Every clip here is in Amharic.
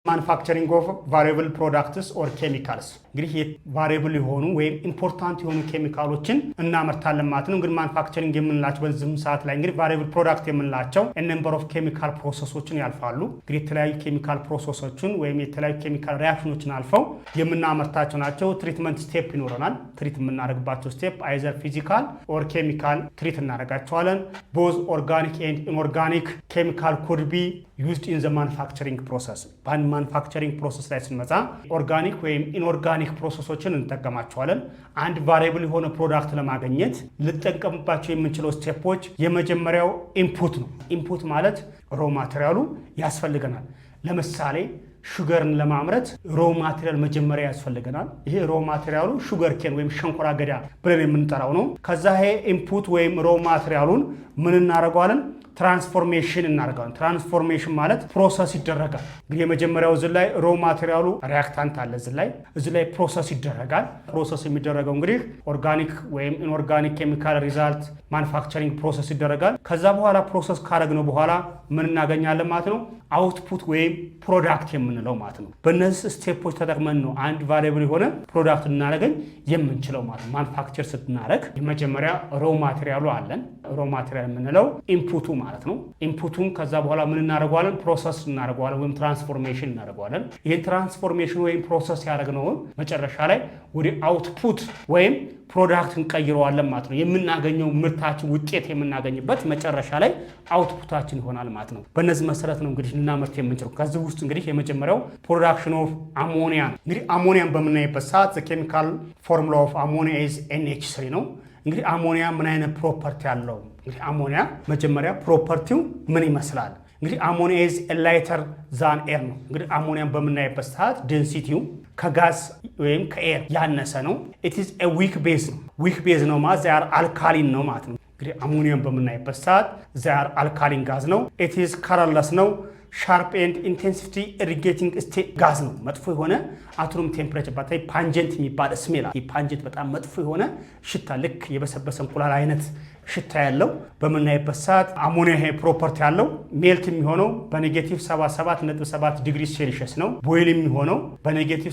ማኑፋክቸሪንግ ኦፍ ቫሪያብል ፕሮዳክትስ ኦር ኬሚካልስ እንግዲህ ቫሪያብል የሆኑ ወይም ኢምፖርታንት የሆኑ ኬሚካሎችን እናመርታለን ማለት ነው። እንግዲህ ማኑፋክቸሪንግ የምንላቸው በዚህ ሰዓት ላይ እንግዲህ ቫሪያብል ፕሮዳክት የምንላቸው ነምበር ኦፍ ኬሚካል ፕሮሰሶችን ያልፋሉ። እንግዲህ የተለያዩ ኬሚካል ፕሮሰሶችን ወይም የተለያዩ ኬሚካል ሪአክሽኖችን አልፈው የምናመርታቸው ናቸው። ትሪትመንት ስቴፕ ይኖረናል። ትሪት የምናደርግባቸው ስቴፕ አይዘር ፊዚካል ኦር ኬሚካል ትሪት እናደርጋቸዋለን። ቦዝ ኦርጋኒክ ኤንድ ኢንኦርጋኒክ ኬሚካል ኩድ ቢ ዩዝድ ኢን ዘ ማኑፋክቸሪንግ ፕሮሰስ። በአንድ ማኑፋክቸሪንግ ፕሮሰስ ላይ ስንመጣ ኦርጋኒክ ወይም ኢንኦርጋኒክ ፕሮሰሶችን እንጠቀማቸዋለን። አንድ ቫሪያብል የሆነ ፕሮዳክት ለማግኘት ልጠቀምባቸው የምንችለው ስቴፖች የመጀመሪያው ኢንፑት ነው። ኢንፑት ማለት ሮ ማቴሪያሉ ያስፈልገናል። ለምሳሌ ሹገርን ለማምረት ሮ ማቴሪያል መጀመሪያ ያስፈልገናል። ይሄ ሮ ማቴሪያሉ ሹገር ኬን ወይም ሸንኮራ አገዳ ብለን የምንጠራው ነው። ከዛ ይሄ ኢንፑት ወይም ሮ ማቴሪያሉን ምን እናደርገዋለን? ትራንስፎርሜሽን እናደርጋለን። ትራንስፎርሜሽን ማለት ፕሮሰስ ይደረጋል። እንግዲህ የመጀመሪያው እዚህ ላይ ሮ ማቴሪያሉ ሪአክታንት አለ። እዚህ ላይ ፕሮሰስ ይደረጋል። ፕሮሰስ የሚደረገው እንግዲህ ኦርጋኒክ ወይም ኢንኦርጋኒክ ኬሚካል ሪዛልት ማኑፋክቸሪንግ ፕሮሰስ ይደረጋል። ከዛ በኋላ ፕሮሰስ ካደረግነው በኋላ ምን እናገኛለን ማለት ነው? አውትፑት ወይም ፕሮዳክት የምንለው ማለት ነው። በእነዚህ ስቴፖች ተጠቅመን ነው አንድ ቫሪያብል የሆነ ፕሮዳክት እናደርገን የምንችለው ማለት ነው። ማኑፋክቸር ስትናደርግ የመጀመሪያ ሮ ማቴሪያሉ አለን። ሮ ማቴሪያል የምንለው ኢንፑቱ ማለት ነው። ኢንፑቱን ከዛ በኋላ ምን እናደርገዋለን? ፕሮሰስ እናደርገዋለን ወይም ትራንስፎርሜሽን እናደርገዋለን። ይህን ትራንስፎርሜሽን ወይም ፕሮሰስ ያደረግነውን መጨረሻ ላይ ወደ አውትፑት ወይም ፕሮዳክት እንቀይረዋለን ማለት ነው። የምናገኘው ምርታችን ውጤት የምናገኝበት መጨረሻ ላይ አውትፑታችን ይሆናል ማለት ነው። በእነዚህ መሰረት ነው እንግዲህ ልናመርት የምንችለው። ከዚህ ውስጥ እንግዲህ የመጀመሪያው ፕሮዳክሽን ኦፍ አሞኒያ ነው። እንግዲህ አሞኒያን በምናይበት ሰዓት ኬሚካል ፎርሙላ ኦፍ አሞኒያ ኢዝ NH3 ነው። እንግዲህ አሞኒያ ምን አይነት ፕሮፐርቲ አለው? እንግዲህ አሞኒያ መጀመሪያ ፕሮፐርቲው ምን ይመስላል? እንግዲህ አሞኒያ ኢዝ ላይተር ዛን ኤር ነው። እንግዲህ አሞኒያን በምናይበት ሰዓት ዴንሲቲው ከጋዝ ወይም ከኤር ያነሰ ነው። ኢት ኢዝ ኤ ዊክ ቤዝ ነው። ዊክ ቤዝ ነው ማለት ዛር አልካሊን ነው ማለት ነው። እንግዲህ አሞኒያን በምናይበት ሰዓት ዛር አልካሊን ጋዝ ነው። ኢት ኢዝ ከለርለስ ነው። ሻርፕ ኤንድ ኢንቴንሲቲ ኢሪጌቲንግ ስቴት ጋዝ ነው። መጥፎ የሆነ አቶም ቴምፕሬቸር በተለይ ፓንጀንት የሚባል ስሜል ፓንጀንት በጣም መጥፎ የሆነ ሽታ ልክ የበሰበሰ እንቁላል አይነት ሽታ ያለው በምናይበት ሰዓት አሞኒያ ይሄ ፕሮፐርቲ ያለው ሜልት የሚሆነው በኔጌቲቭ 77.7 ዲግሪ ሴልሺየስ ነው። ቦይል የሚሆነው በኔጌቲቭ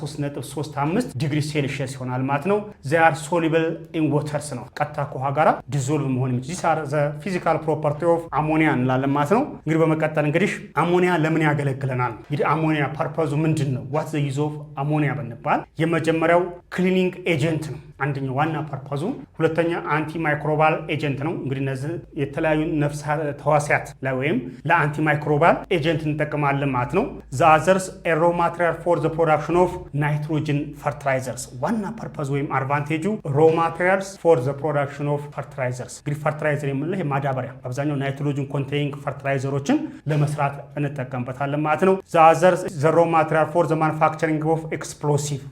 33.35 ዲግሪ ሴልሺየስ ይሆናል ማለት ነው። they are soluble in waters ነው። ቀጥታ ከውሃ ጋራ ዲዞልቭ መሆን የሚችል these are the physical property of ammonia እንላለን ማለት ነው። እንግዲህ በመቀጠል እንግዲህ አሞኒያ ለምን ያገለግለናል? እንግዲህ አሞኒያ ፐርፐዙ ምንድን ነው? what the use of ammonia ብንባል የመጀመሪያው ክሊኒንግ ኤጀንት ነው። አንደኛው ዋና ፐርፐዙ። ሁለተኛ አንቲ ማይክሮባል ኤጀንት ነው። እንግዲህ እነዚህ የተለያዩ ነፍሳት ተዋሲያት ላይ ወይም ለአንቲ ማይክሮባል ኤጀንት እንጠቀማለን ማለት ነው። the others a raw material for the production of nitrogen fertilizers ዋና ፐርፐዝ ወይም አድቫንቴጁ raw materials for the production of fertilizers እንግዲህ ፈርቲላይዘር የምንለው የማዳበሪያ አብዛኛው ናይትሮጅን ኮንቴይኒንግ ፈርቲላይዘሮችን ለመስራት እንጠቀምበታለን ማለት ነው። the others the raw material for the manufacturing of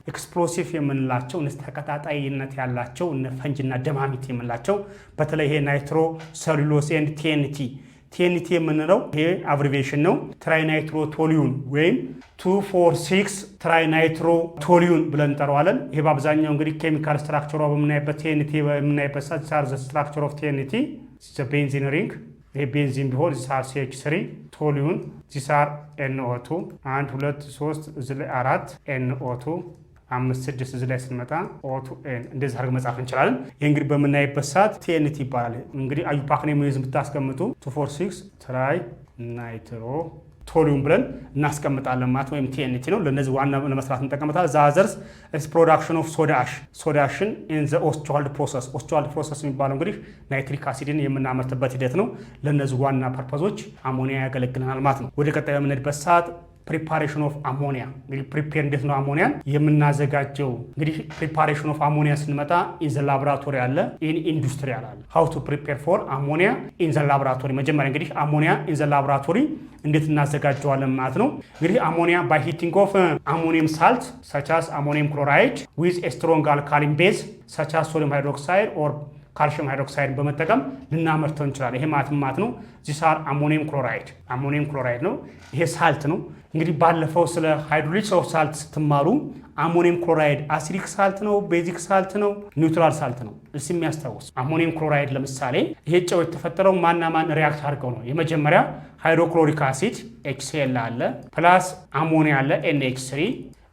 explosive የምንላቸው ተቀጣጣይነት ያላቸው እነ ፈንጅና ደማሚት የምንላቸው በተለይ ይሄ ናይትሮ ሰሉሎስ ኤንድ ቲኤንቲ የምንለው ይሄ አብሪቬሽን ነው። ትራይ ናይትሮ ቶሊዩን ወይም 246 ትራይ ናይትሮ ቶሊዩን ብለን እንጠራዋለን። ይሄ በአብዛኛው እንግዲህ ኬሚካል ስትራክቸሯ በምናይበት ቲኤንቲ በምናይበት ሳር ዘ ስትራክቸር ኦፍ ቲኤንቲ ቤንዚን ሪንግ ይሄ ቤንዚን ቢሆን ዚሳር CH3 ቶሊዩን ዚሳር NO2 1 2 3 እዚህ ላይ 4 NO2 5 6 እዚህ ላይ ስንመጣ O2N እንደዚህ አድርገን መጻፍ እንችላለን። ይሄ እንግዲህ በምናይበት ሰዓት TNT ይባላል። እንግዲህ አዩፓክ ኔምዝ ብታስቀምጡ 246 ትራይ ናይትሮ ቶሊዩም ብለን እናስቀምጣለን ማለት ወይም TNT ነው። ለነዚህ ዋና ለመስራት እንጠቀምበታለን። ዛዘርስ ኢስ ፕሮዳክሽን ኦፍ ሶዳሽን ኢን ዘ ኦስዋልድ ፕሮሰስ የሚባለው እንግዲህ ናይትሪክ አሲድን የምናመርትበት ሂደት ነው። ለነዚህ ዋና ፐርፐዞች አሞኒያ ያገለግለናል ማለት ነው። ወደ ቀጣዩ የምንሄድበት ሰዓት ፕሪፓሬሽን ኦፍ አሞኒያ እንግዲህ ፕሪፔር እንዴት ነው አሞኒያን የምናዘጋጀው? እንግዲህ ፕሪፓሬሽን ኦፍ አሞኒያ ስንመጣ ኢን ዘ ላቦራቶሪ አለ፣ ኢን ኢንዱስትሪያል አለ። ሃው ቱ ፕሪፔር ፎር አሞኒያ ኢን ዘ ላቦራቶሪ መጀመሪያ እንግዲህ አሞኒያ ኢን ዘ ላቦራቶሪ እንዴት እናዘጋጀዋለን ማለት ነው። እንግዲህ አሞኒያ ባይ ሂቲንግ ኦፍ አሞኒየም ሳልት ሰች አስ አሞኒየም ክሎራይድ ዊዝ ኤ ስትሮንግ አልካሊን ቤዝ ሰች አስ ሶዲየም ሃይድሮክሳይድ ኦር ካልሽየም ሃይድሮክሳይድ በመጠቀም ልናመርተው እንችላለን። ይሄ ማለት ነው ዚስ አር አሞኒየም ክሎራይድ ነው። ይሄ ሳልት ነው። እንግዲህ ባለፈው ስለ ሃይድሮሊሲስ ኦፍ ሳልት ስትማሩ አሞኒየም ክሎራይድ አሲዲክ ሳልት ነው፣ ቤዚክ ሳልት ነው፣ ኒውትራል ሳልት ነው። እሺ የሚያስታውስ አሞኒየም ክሎራይድ ለምሳሌ ይሄ ጨው የተፈጠረው ማን ሪያክት አድርገው ነው? የመጀመሪያ ሃይድሮክሎሪክ አሲድ HCl አለ ፕላስ አሞኒያ አለ NH3.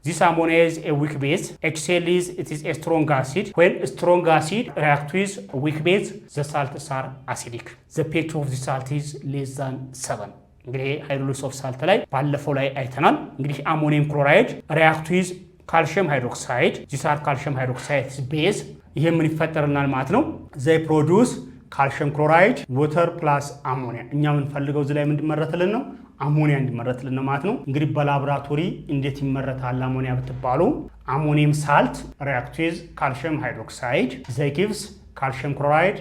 This ammonia is a weak base. HCl it is a strong acid. When strong acid react with weak base, the salts are acidic. The pH of the salt is less than 7. እንግዲህ ሃይድሮሊሲስ ኦፍ ሳልት ላይ ባለፈው ላይ አይተናል። እንግዲህ አሞኒየም ክሎራይድ ሪአክት ዊዝ ካልሽየም ሃይድሮክሳይድ ዚስ አር ካልሽየም ሃይድሮክሳይድ ቤዝ ይሄ ምን ይፈጠርናል ማለት ነው? ዘይ ፕሮዲዩስ ካልሽየም ክሎራይድ ወተር ፕላስ አሞኒያ። እኛ የምንፈልገው እዚህ ላይ ምን እንዲመረትልን ነው? አሞኒያ እንዲመረትልን ነው ማለት ነው። እንግዲህ በላቦራቶሪ እንዴት ይመረታል አሞኒያ ብትባሉ አሞኒየም ሳልት ሪአክት ዊዝ ካልሽየም ሃይድሮክሳይድ ዘይ ጊቭስ ካልሽየም ክሎራይድ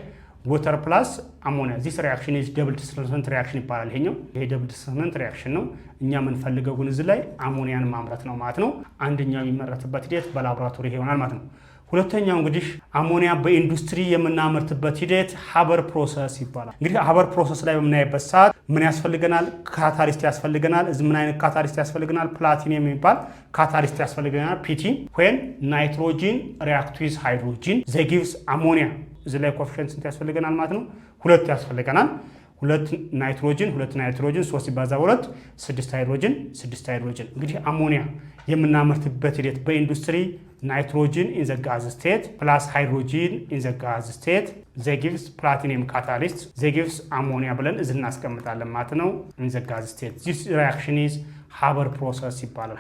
ወተር ፕላስ አሞኒያ ዚስ ሪአክሽን ኢዝ ደብል ዲስፕሌስመንት ሪአክሽን ይባላል። ይሄ ደብል ዲስፕሌስመንት ሪአክሽን ነው። እኛ የምንፈልገው ግን እዚህ ላይ አሞኒያን ማምረት ነው ማለት ነው። አንደኛው የሚመረትበት ሂደት በላቦራቶሪ ይሆናል ማለት ነው። ሁለተኛው እንግዲህ አሞኒያ በኢንዱስትሪ የምናመርትበት ሂደት ሀበር ፕሮሰስ ይባላል። እንግዲህ ሀበር ፕሮሰስ ላይ በምናይበት ሰዓት ምን ያስፈልገናል? ካታሊስት ያስፈልገናል። እዚህ ምን አይነት ካታሊስት ያስፈልገናል? ፕላቲኒየም የሚባል ካታሊስት ያስፈልገናል ፒቲ ዌን ናይትሮጂን ሪአክት ዊዝ ሃይድሮጂን ዘይ ጊቭስ አሞኒያ እዚህ ላይ ኮኤፊሽንት ስንት ያስፈልገናል ማለት ነው? 2 ያስፈልገናል። 2 ናይትሮጂን 3 ሲባዛ 2 6 ሃይድሮጂን። እንግዲህ አሞኒያ የምናመርትበት ሂደት በኢንዱስትሪ ናይትሮጂን ኢን ዘ ጋዝ ስቴት ፕላስ ሃይድሮጂን ኢን ዘ ጋዝ ስቴት ዘይ ጊቭስ ፕላቲኒየም ካታሊስት ዘይ ጊቭስ አሞኒያ ብለን እዚህ እናስቀምጣለን ማለት ነው። ኢን ዘ ጋዝ ስቴት ዚስ ሪአክሽን ኢዝ ሀበር ፕሮሰስ ይባላል።